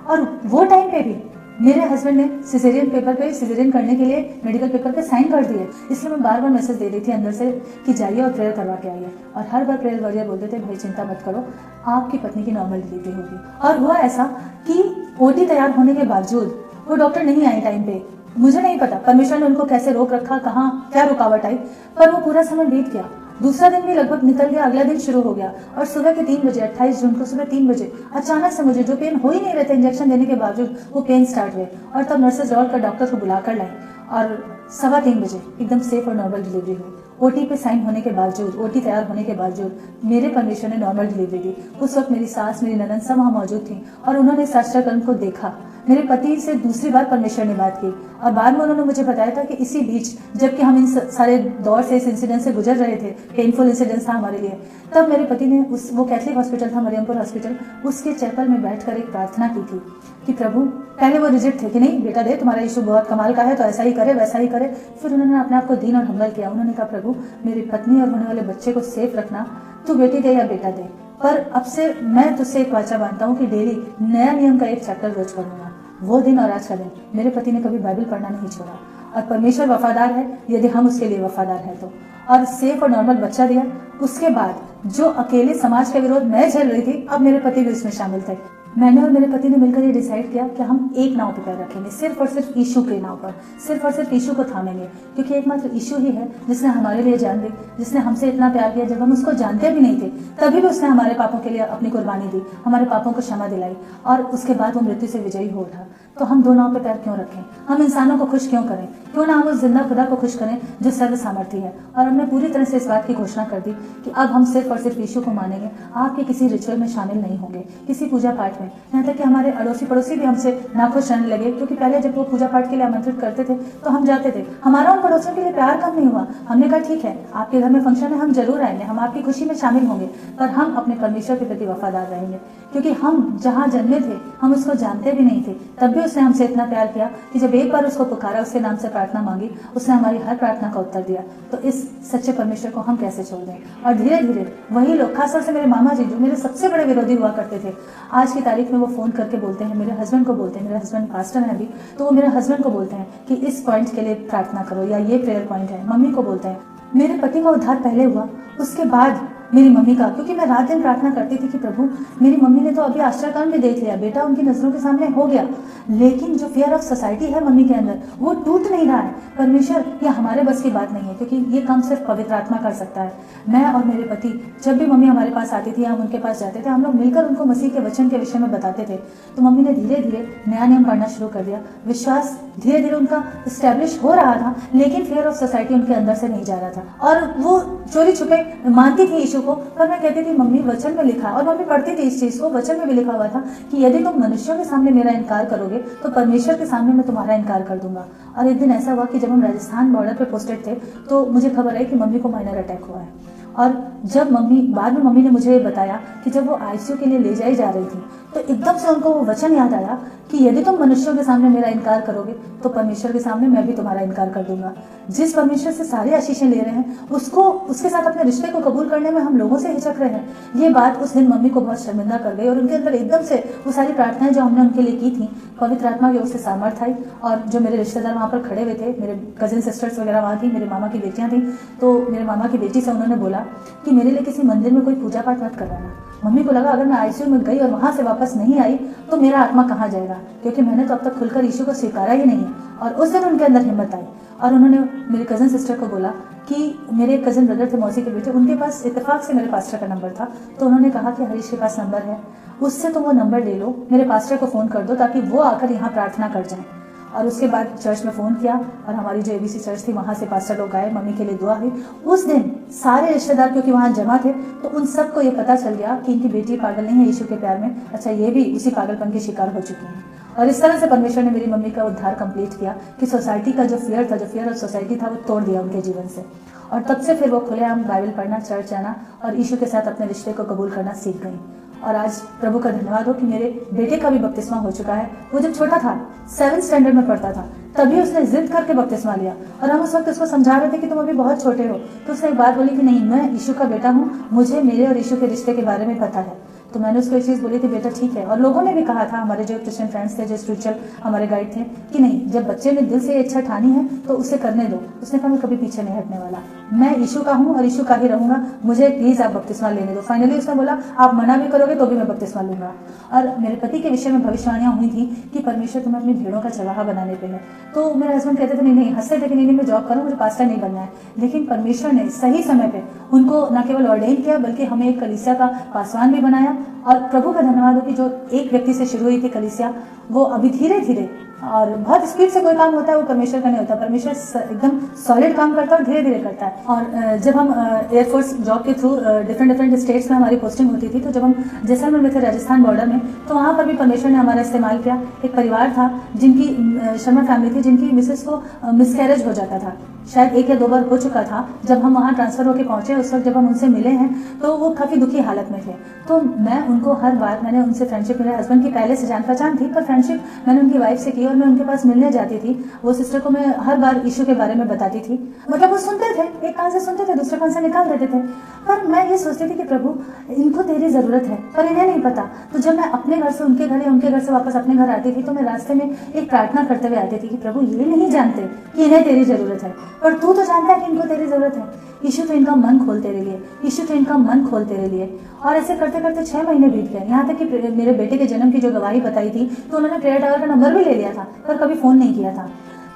और वो टाइम पे भी मेरे हस्बैंड ने सिजेरियन पेपर पे, सिजेरियन करने के लिए मेडिकल पेपर पे साइन कर दिए। इसलिए मैं बार बार मैसेज दे रही थी अंदर से कि जाइए और प्रेयर करवा के आइए। और हर बार प्रेयर वॉरियर बोलते थे भाई चिंता मत करो, आपकी पत्नी की नॉर्मल डिलीवरी होगी। और हुआ ऐसा कि ओटी तैयार होने के बावजूद वो डॉक्टर नहीं आए टाइम पे। मुझे नहीं पता परमेश्वर ने उनको कैसे रोक रखा, कहाँ क्या रुकावट आई, पर वो पूरा समय बीत गया। दूसरा दिन भी लगभग निकल गया, अगला दिन शुरू हो गया और सुबह के 3 बजे 28 जून को सुबह 3 बजे अचानक से मुझे, जो पेन हो ही नहीं रहे थे इंजेक्शन देने के बावजूद, वो पेन स्टार्ट हुए। और तब नर्सेज दौड़कर डॉक्टर को बुलाकर लाई और 3:15 बजे एकदम सेफ और नॉर्मल डिलीवरी हुई। ओटी पे साइन होने के बावजूद, ओटी तैयार होने के बावजूद मेरे परमेश्वर ने नॉर्मल डिलीवरी दी। उस वक्त मेरी सास, मेरी ननद सब वहाँ मौजूद थी और उन्होंने इस आश्चर्यकर्म को देखा। मेरे पति से दूसरी बार परमेश्वर ने बात की और बाद में उन्होंने मुझे बताया था कि इसी बीच जबकि हम इन सारे दौर से, इस इंसिडेंट से गुजर रहे थे, पेनफुल इंसिडेंट था हमारे लिए, तब मेरे पति ने वो कैथलिक हॉस्पिटल था, मरियमपुर हॉस्पिटल, उसके चैपल में बैठकर एक प्रार्थना की थी कि प्रभु, पहले वो रिजिड थे कि नहीं बेटा दे, तुम्हारा यीशु बहुत कमाल का है तो ऐसा ही करे वैसा ही करे। फिर उन्होंने अपने आप को दीन और हम्बल किया। उन्होंने कहा प्रभु मेरी पत्नी और होने वाले बच्चे को सेफ रखना, तू बेटी दे या बेटा दे, पर अब से मैं तुझसे एक वाचा बांधता हूँ कि डेली नया नियम का एक चैप्टर रोज पढ़ूंगा। वो दिन और आज का दिन मेरे पति ने कभी बाइबल पढ़ना नहीं छोड़ा। और परमेश्वर वफादार है यदि हम उसके लिए वफादार हैं तो। और सेफ और नॉर्मल बच्चा दिया। उसके बाद जो अकेले समाज के विरोध मैं झेल रही थी, अब मेरे पति भी उसमें शामिल थे। मैंने और मेरे पति ने मिलकर ये डिसाइड किया कि हम एक नाव पे पैर रखेंगे, सिर्फ और सिर्फ यीशु के नाव पर, सिर्फ और सिर्फ यीशु को थामेंगे, क्योंकि एकमात्र यीशु ही है जिसने हमारे लिए जान दी, जिसने हमसे इतना प्यार किया। जब हम उसको जानते भी नहीं थे तभी भी उसने हमारे पापों के लिए अपनी कुर्बानी दी, हमारे पापों को क्षमा दिलाई और उसके बाद वो मृत्यु से विजयी हो उठा। तो हम दो नाव पे पैर क्यों रखें? हम इंसानों को खुश क्यों करें? क्यों ना हम उस जिंदा खुदा को खुश करें जो सर्व सामर्थी है। और हमने पूरी तरह से इस बात की घोषणा कर दी कि अब हम सिर्फ और सिर्फ यीशु को मानेंगे, आपके किसी रिचुअल में शामिल नहीं होंगे, किसी पूजा पाठ में। यहाँ तक कि हमारे अड़ोसी पड़ोसी भी हमसे नाखुश रहने लगे, क्योंकि पहले जब वो पूजा पाठ के लिए आमंत्रित करते थे तो हम जाते थे। हमारा उन पड़ोसियों के लिए प्यार कम नहीं हुआ। हमने कहा ठीक है, आपके घर में फंक्शन है, हम जरूर आएंगे, हम आपकी खुशी में शामिल होंगे, पर हम अपने परमेश्वर के प्रति वफादार रहेंगे, क्योंकि हम जहाँ जन्मे थे हम उसको जानते भी नहीं थे, तब भी उसने हमसे इतना प्यार किया कि जब एक बार उसको पुकारा, उसके नाम से प्रार्थना मांगी, उसने हमारी हर प्रार्थना का उत्तर दिया। तो इस सच्चे परमेश्वर को हम कैसे छोड़ दें? और धीरे धीरे वही लोग, खासतौर से मेरे मामा जी जो मेरे सबसे बड़े विरोधी हुआ करते थे, आज की तारीख में वो फोन करके बोलते हैं, मेरे हस्बैंड को बोलते हैं, मेरे हस्बैंड पास्टर हैं अभी, तो वो मेरे हस्बैंड को बोलते हैं कि इस पॉइंट के लिए प्रार्थना करो या ये प्रेयर पॉइंट है। मम्मी को बोलते हैं। मेरे पति का उद्धार पहले हुआ, उसके बाद मेरी मम्मी का, क्योंकि मैं रात दिन प्रार्थना करती थी कि प्रभु मेरी मम्मी ने तो अभी आश्चर्यकांड भी देख लिया, बेटा उनकी नजरों के सामने हो गया, लेकिन जो फियर ऑफ सोसाइटी है मम्मी के अंदर वो टूट नहीं रहा है। परमेश्वर ये हमारे बस की बात नहीं है, क्योंकि ये काम सिर्फ पवित्र आत्मा कर सकता है। मैं और मेरे पति जब भी मम्मी हमारे पास आती थी, हम उनके पास जाते थे, हम लोग मिलकर उनको मसीह के वचन के विषय में बताते थे। तो मम्मी ने धीरे धीरे नया नियम पढ़ना शुरू कर दिया। विश्वास धीरे धीरे उनका स्टैब्लिश हो रहा था, लेकिन फियर ऑफ सोसाइटी उनके अंदर से नहीं जा रहा था और वो चोरी छुपे मानती थी यीशु को। पर मैं कहती थी मम्मी वचन में लिखा, और मम्मी पढ़ती थी इस चीज को, वचन में भी लिखा हुआ था कि यदि तुम मनुष्यों के सामने मेरा इनकार करोगे तो परमेश्वर के सामने मैं तुम्हारा इनकार कर दूंगा। और एक दिन ऐसा हुआ कि जब हम राजस्थान बॉर्डर पे पोस्टेड थे तो मुझे खबर आई कि मम्मी को माइनर अटैक हुआ है। और जब बाद में मम्मी ने मुझे बताया कि जब वो आईसीयू के लिए ले जाई जा रही थी तो एकदम से उनको वो वचन याद आया कि यदि तुम मनुष्यों के सामने मेरा इनकार करोगे तो परमेश्वर के सामने मैं भी तुम्हारा इनकार कर दूंगा। जिस परमेश्वर से सारी आशीषें ले रहे हैं उसके साथ अपने रिश्ते को कबूल करने में हम लोगों से हिचक रहे हैं। ये बात उस दिन मम्मी को बहुत शर्मिंदा कर गई और उनके अंदर एकदम से वो सारी प्रार्थनाएं जो हमने उनके लिए की थी, पवित्र आत्मा की ओर से सामर्थ आई। और जो मेरे रिश्तेदार वहाँ पर खड़े हुए थे, मेरे कजिन सिस्टर्स वगैरह वहाँ थी, मेरे मामा की बेटियां थी, तो मेरे मामा की बेटी से उन्होंने बोला कि मेरे लिए किसी मंदिर में कोई पूजा पाठ मत कराना। मम्मी को लगा अगर मैं आईसीयू में गई और वहां से वापस नहीं आई तो मेरा आत्मा कहाँ जाएगा, क्योंकि मैंने तो अब तक खुलकर यीशु को स्वीकारा ही नहीं है। और उस दिन उनके अंदर हिम्मत आई और उन्होंने मेरे कजन सिस्टर को बोला कि मेरे एक कजन ब्रदर थे, मौसी के बेटे, उनके पास इत्तेफाक से मेरे पास्टर का नंबर था, तो उन्होंने कहा कि हरीश के पास नंबर है, उससे तुम वो नंबर ले लो, मेरे पास्टर को फोन कर दो ताकि वो आकर यहाँ प्रार्थना कर जाए। और उसके बाद चर्च में फ़ोन किया और हमारी जो एबीसी चर्च थी वहाँ से पास्टर लोग आए, मम्मी के लिए दुआ हुई। उस दिन सारे रिश्तेदार क्योंकि वहाँ जमा थे तो उन सबको ये पता चल गया कि इनकी बेटी पागल नहीं है यीशु के प्यार में, अच्छा ये भी उसी पागलपन की शिकार हो चुकी है। और इस तरह से परमेश्वर ने मेरी मम्मी का उद्धार कंप्लीट किया कि सोसाइटी का जो फियर था, जो फियर ऑफ सोसाइटी था, वो तोड़ दिया उनके जीवन से। और तब से फिर वो खुलेआम बाइबल पढ़ना, चर्च जाना और यीशु के साथ अपने रिश्ते को कबूल करना सीख गई। और आज प्रभु का धन्यवाद हो कि मेरे बेटे का भी बपतिस्मा हो चुका है। वो जब छोटा था, 7th स्टैंडर्ड में पढ़ता था, तभी उसने जिद करके बपतिस्मा लिया। और हम उस वक्त उसको समझा रहे थे कि तुम अभी बहुत छोटे हो, तो उसने एक बात बोली कि नहीं, मैं यीशु का बेटा हूँ, मुझे मेरे और यीशु के रिश्ते के बारे में पता है। तो मैंने उसको एक चीज़ बोली थी, बेटा ठीक है। और लोगों ने भी कहा था, हमारे जो क्रिश्चियन फ्रेंड्स थे, जो स्पिरिचुअल हमारे गाइड थे, कि नहीं, जब बच्चे ने दिल से ये इच्छा ठानी है तो उसे करने दो। उसने कहा मैं कभी पीछे नहीं हटने वाला, मैं यीशु का हूँ और यीशु का ही रहूंगा, मुझे प्लीज आप बपतिस्मा लेने दो। फाइनली उसने बोला आप मना भी करोगे तो भी मैं बपतिस्मा लूंगा। और मेरे पति के विषय में भविष्यवाणियां हुई थी कि परमेश्वर तुम्हें अपनी भेड़ों का चरवाहा बनाने पे है। तो मेरे हस्बैंड कहते थे नहीं, हंसते थे कि नहीं मैं जॉब करूँ, मुझे पास्टर नहीं बनना है। लेकिन परमेश्वर ने सही समय पे उनको न केवल ऑर्डेन किया बल्कि हमें एक कलीसिया का पासवान भी बनाया। और प्रभु का धन्यवाद हो कि जो एक व्यक्ति से शुरू हुई थी कलीसिया, वो अभी धीरे धीरे, और बहुत स्पीड से कोई काम होता है वो परमेश्वर का नहीं होता, परमेश्वर एकदम सॉलिड काम करता है और धीरे धीरे करता है। और जब हम एयरफोर्स जॉब के थ्रू डिफरेंट स्टेट्स में हमारी पोस्टिंग होती थी, तो जब हम जैसलमेर में थे राजस्थान बॉर्डर में, तो वहाँ पर भी परमेश्वर ने हमारा इस्तेमाल किया। एक परिवार था जिनकी शर्मा फैमिली थी, जिनकी मिसेस को मिसकैरेज हो जाता था, शायद 1 या 2 बार हो चुका था। जब हम वहाँ ट्रांसफर होकर पहुंचे, उस वक्त जब हम उनसे मिले हैं तो वो काफ़ी दुखी हालत में थे। तो मैं उनको हर बार, मैंने उनसे फ्रेंडशिप, मेरे हस्बैंड की पहले से जान पहचान थी, पर फ्रेंडशिप मैंने उनकी वाइफ से की और मैं उनके पास मिलने जाती थी। वो सिस्टर को मैं हर बार यीशु के बारे में बताती थी। मतलब वो सुनते थे, एक कान से सुनते थे, दूसरे कान से निकाल देते थे। पर मैं ये सोचती थी कि प्रभु इनको तेरी ज़रूरत है, पर इन्हें नहीं पता। तो जब मैं अपने घर से उनके घर या उनके घर से वापस अपने घर आती थी तो मैं रास्ते में एक प्रार्थना करते हुए आती थी कि प्रभु ये नहीं जानते कि इन्हें तेरी ज़रूरत है, पर तू तो जानता है कि इनको तेरी ज़रूरत है। यीशु तो इनका मन खोल तेरे लिए, यीशु तो इनका मन खोल तेरे लिए। और ऐसे करते करते 6 महीने बीत गए, यहाँ तक कि मेरे बेटे के जन्म की जो गवाही बताई थी तो उन्होंने प्रेयर टावर का नंबर भी ले लिया था, पर कभी फ़ोन नहीं किया था।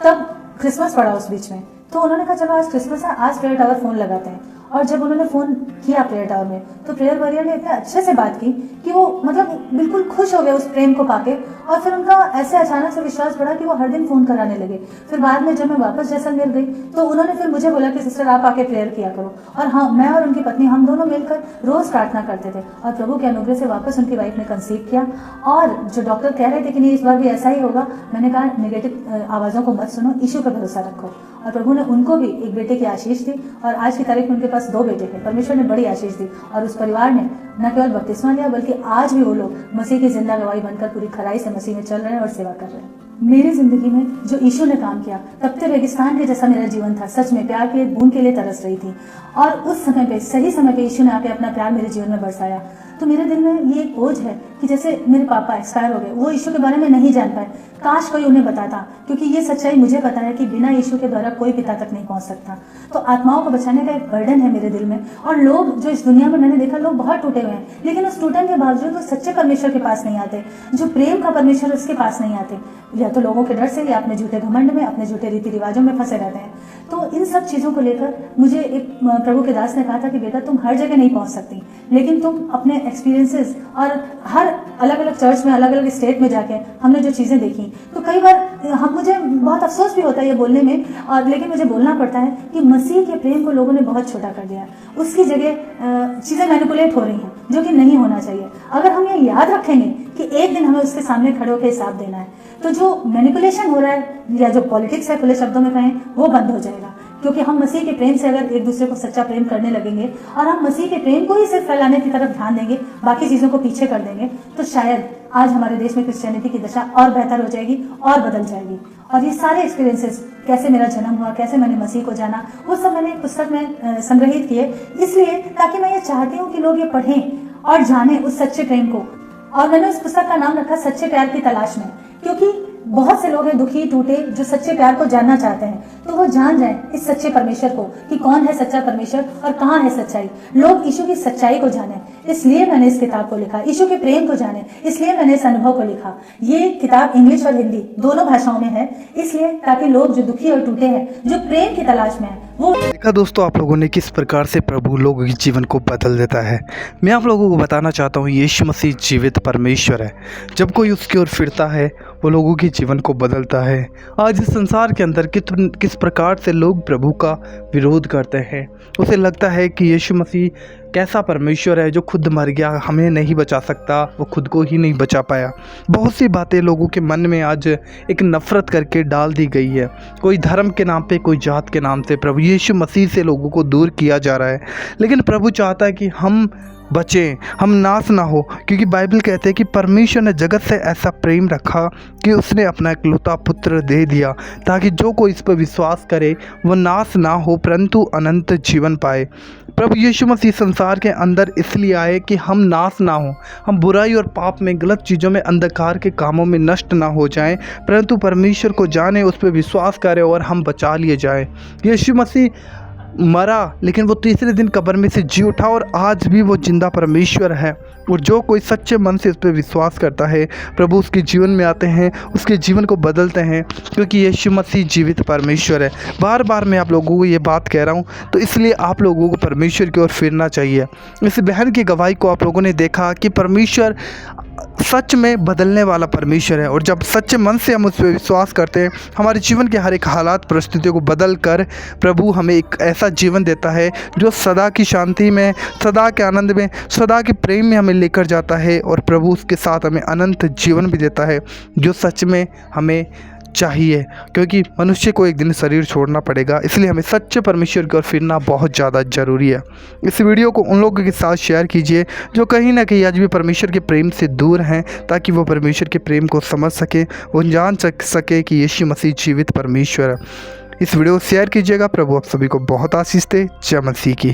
तब क्रिसमस पड़ा उस बीच में, तो उन्होंने कहा चलो आज क्रिसमस है, आज प्रेयर टावर फ़ोन लगाते हैं। और जब उन्होंने फ़ोन किया प्रेयर टावर में, तो प्रेयर वॉरियर ने इतने अच्छे से बात की कि वो मतलब बिल्कुल खुश हो गए उस प्रेम को पाके। और फिर उनका ऐसे अचानक से विश्वास बढ़ा कि वो हर दिन फ़ोन कराने लगे। फिर बाद में जब मैं वापस जैसलमेर गई तो उन्होंने फिर मुझे बोला कि सिस्टर आप आके प्रेयर किया करो। और हाँ, मैं और उनकी पत्नी हम दोनों मिलकर रोज़ प्रार्थना करते थे। और प्रभु के अनुग्रह से वापस उनकी वाइफ ने कंसीव किया। और जो डॉक्टर कह रहे थे कि नहीं इस बार भी ऐसा ही होगा, मैंने कहा नेगेटिव आवाज़ों को मत सुनो, यीशु पर भरोसा रखो। और प्रभु ने उनको भी एक बेटे की आशीष दी और आज की तारीख में उनके पास 2 बेटे थे। परमेश्वर ने बड़ी आशीष दी और उस परिवार ने न केवल बपतिस्मा लिया बल्कि आज भी वो लोग मसीह की जिंदा गवाही बनकर पूरी खराई से मसीह में चल रहे हैं और सेवा कर रहे हैं। मेरी जिंदगी में जो यीशु ने काम किया, तपते रेगिस्तान के जैसा मेरा जीवन था, सच में प्यार के बूंद के लिए तरस रही थी। और उस समय पे, सही समय पे यीशु ने आके अपना प्यार मेरे जीवन में बरसाया। तो मेरे दिल में ये एक बोझ है कि जैसे मेरे पापा एक्सपायर हो गए, वो यीशु के बारे में नहीं जान पाए, काश कोई उन्हें बताता, क्योंकि ये सच्चाई मुझे पता है कि बिना यीशु के द्वारा कोई पिता तक नहीं पहुंच सकता। तो आत्माओं को बचाने का एक बर्डन है मेरे दिल में। और लोग जो इस दुनिया में, मैंने देखा लोग बहुत टूटे हुए हैं, लेकिन उस टूटन के बावजूद वो सच्चे परमेश्वर के पास नहीं आते, जो प्रेम का परमेश्वर उसके पास नहीं आते, या तो लोगों के डर से या अपने झूठे घमंड में, अपने झूठे रीति रिवाजों में फंसे रहते हैं। तो इन सब चीज़ों को लेकर मुझे एक प्रभु के दास ने कहा था कि बेटा तुम हर जगह नहीं पहुंच सकती, लेकिन तुम अपने एक्सपीरियंसेस और हर अलग अलग चर्च में, अलग अलग स्टेट में जाके हमने जो चीज़ें देखी, तो कई बार मुझे बहुत अफसोस भी होता है ये बोलने में, और लेकिन मुझे बोलना पड़ता है कि मसीह के प्रेम को लोगों ने बहुत छोटा कर दिया। उसकी जगह चीज़ें मैनिपुलेट हो रही हैं, जो कि नहीं होना चाहिए। अगर हम ये याद रखेंगे कि एक दिन हमें उसके सामने खड़े होकर हिसाब देना है, तो जो मैनिपुलेशन हो रहा है या जो पॉलिटिक्स है खुले शब्दों में कहें, वो बंद हो जाएगा। क्योंकि हम मसीह के प्रेम से अगर एक दूसरे को सच्चा प्रेम करने लगेंगे और हम मसीह के प्रेम को ही सिर्फ फैलाने की तरफ ध्यान देंगे, बाकी चीज़ों को पीछे कर देंगे, तो शायद आज हमारे देश में क्रिश्चियनिटी की दशा और बेहतर हो जाएगी और बदल जाएगी। और ये सारे एक्सपीरियंसेस, कैसे मेरा जन्म हुआ, कैसे मैंने मसीह को जाना, वो सब मैंने एक पुस्तक में संग्रहित किए, इसलिए ताकि मैं ये चाहती हूँ कि लोग ये पढ़ें और जानें उस सच्चे प्रेम को। और मैंने उस पुस्तक का नाम रखा सच्चे प्यार की तलाश में, क्योंकि बहुत से लोग हैं दुखी टूटे जो सच्चे प्यार को जानना चाहते हैं, तो वो जान जाएं इस सच्चे परमेश्वर को कि कौन है सच्चा परमेश्वर और कहाँ है सच्चाई। लोग यीशु की सच्चाई को जाने, इसलिए मैंने इस किताब को लिखा। यीशु के प्रेम को जाने, इसलिए मैंने इस अनुभव को लिखा। ये किताब इंग्लिश और हिंदी दोनों भाषाओं में है, इसलिए ताकि लोग जो दुखी और टूटे हैं, जो प्रेम की तलाश में है, वो। देखा दोस्तों आप लोगों ने किस प्रकार से प्रभु लोगों के जीवन को बदल देता है। मैं आप लोगों को बताना चाहता हूँ यीशु मसीह जीवित परमेश्वर है। जब कोई उसकी ओर फिरता है वो लोगों के जीवन को बदलता है। आज इस संसार के अंदर किस प्रकार से लोग प्रभु का विरोध करते हैं। उसे लगता है कि यीशु मसीह कैसा परमेश्वर है जो खुद मर गया, हमें नहीं बचा सकता, वो खुद को ही नहीं बचा पाया। बहुत सी बातें लोगों के मन में आज एक नफ़रत करके डाल दी गई है। कोई धर्म के नाम पे, कोई जात के नाम से प्रभु यीशु मसीह से लोगों को दूर किया जा रहा है। लेकिन प्रभु चाहता है कि हम बचें, हम नाश ना हो, क्योंकि बाइबल कहते हैं कि परमेश्वर ने जगत से ऐसा प्रेम रखा कि उसने अपना इकलौता पुत्र दे दिया, ताकि जो कोई इस पर विश्वास करे वो नाश ना हो परंतु अनंत जीवन पाए। प्रभु यीशु मसीह संसार के अंदर इसलिए आए कि हम नाश ना हो, हम बुराई और पाप में, गलत चीज़ों में, अंधकार के कामों में नष्ट ना हो जाएं, परंतु परमेश्वर को जाने, उस पर विश्वास करें और हम बचा लिए जाएं। यीशु मसीह मरा लेकिन वो तीसरे दिन कब्र में से जी उठा और आज भी वो जिंदा परमेश्वर है। और जो कोई सच्चे मन से इस पर विश्वास करता है प्रभु उसके जीवन में आते हैं, उसके जीवन को बदलते हैं, क्योंकि यीशु मसीह जीवित परमेश्वर है। बार बार मैं आप लोगों को ये बात कह रहा हूँ, तो इसलिए आप लोगों को परमेश्वर की ओर फिरना चाहिए। इस बहन की गवाही को आप लोगों ने देखा कि परमेश्वर सच में बदलने वाला परमेश्वर है। और जब सच्चे मन से हम उस पर विश्वास करते हैं, हमारे जीवन के हर एक हालात परिस्थितियों को बदल कर प्रभु हमें एक ऐसा जीवन देता है जो सदा की शांति में, सदा के आनंद में, सदा के प्रेम में हमें लेकर जाता है। और प्रभु उसके साथ हमें अनंत जीवन भी देता है जो सच में हमें चाहिए, क्योंकि मनुष्य को एक दिन शरीर छोड़ना पड़ेगा। इसलिए हमें सच्चे परमेश्वर की ओर फिरना बहुत ज़्यादा ज़रूरी है। इस वीडियो को उन लोगों के साथ शेयर कीजिए जो कहीं ना कहीं आज भी परमेश्वर के प्रेम से दूर हैं, ताकि वो परमेश्वर के प्रेम को समझ सके, वो जान सके कि यीशु मसीह जीवित परमेश्वर है। इस वीडियो को शेयर कीजिएगा। प्रभु आप सभी को बहुत आशीष दे। जय मसीह की।